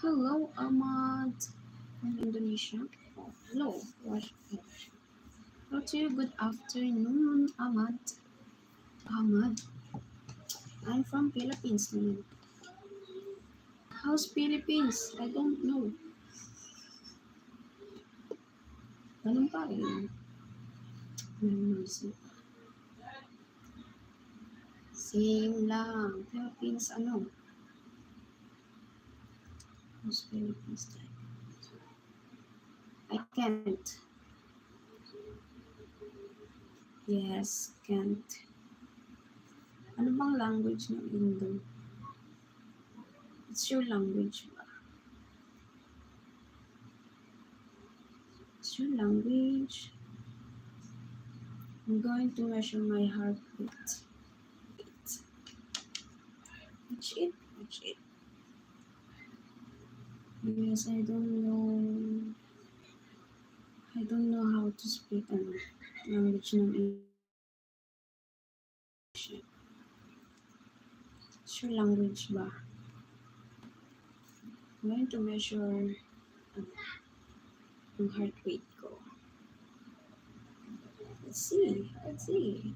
Hello, Ahmad from Indonesia. Oh, hello. Hello to you. Good afternoon, Ahmad. Ahmad, I'm from Philippines naman. How's Philippines? I don't know. Ganun pa rin. Same lang. Philippines, ano? How's Philippines like? I can't. Yes, can't. Ano bang language ng Indo? It's your language ba? It's your language. I'm going to measure my heartbeat. Watch it. Watch it. Yes, I don't know. I don't know how to speak language ng English. It's your language ba? I'm going to measure yung heart rate ko. Let's see. Let's see.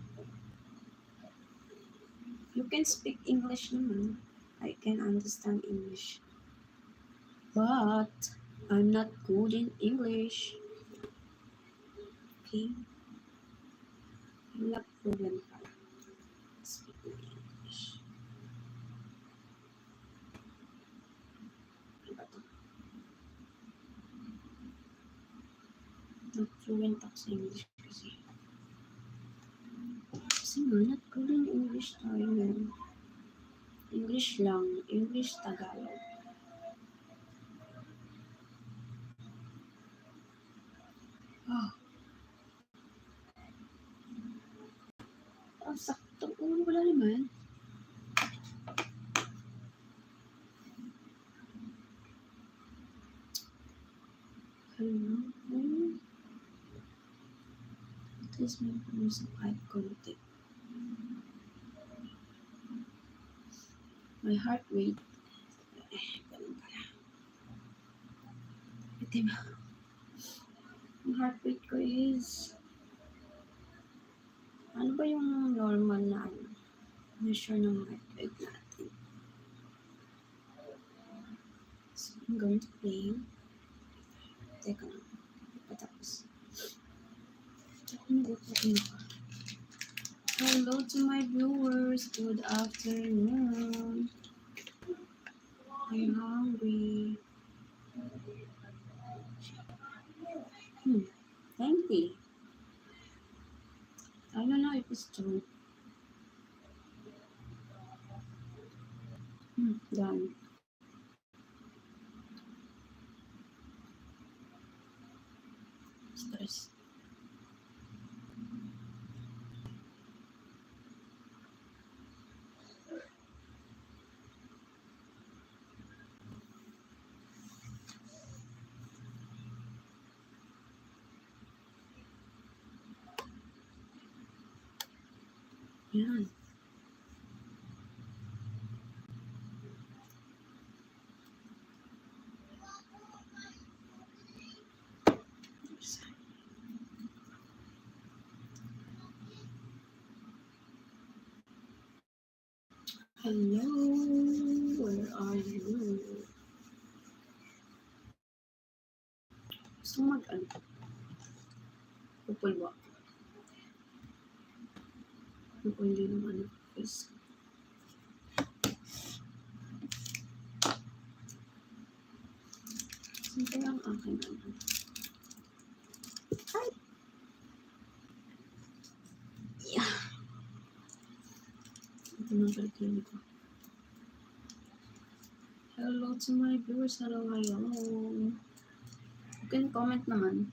You can speak English naman. I can understand English. But I'm not good in English. Okay? Wala problem pala. Speaking English. Ano ba to? Not fluent ako sa English kasi. Kasi nga, not good in English tayo. English lang. English, Tagalog. Sakto. Wala naman. Hello? At least may pumusok kahit konti. My heart rate. Ganun pala. Ito ba? Yung heart rate ko is... Ano ba yung normal na measure ng heart rate natin? So, I'm going to play. Teka lang. Patapos. Hello to my viewers. Good afternoon. I'm hungry. 90. I don't know if it's true. Done. Stress. Yan. Hello, where are you? Gusto mo Pupul ba? Pupul din ng face. Saan kaya ang aking Ay! Yeah. Ito na pala ko. Hello to my viewers. Hello. You can comment naman.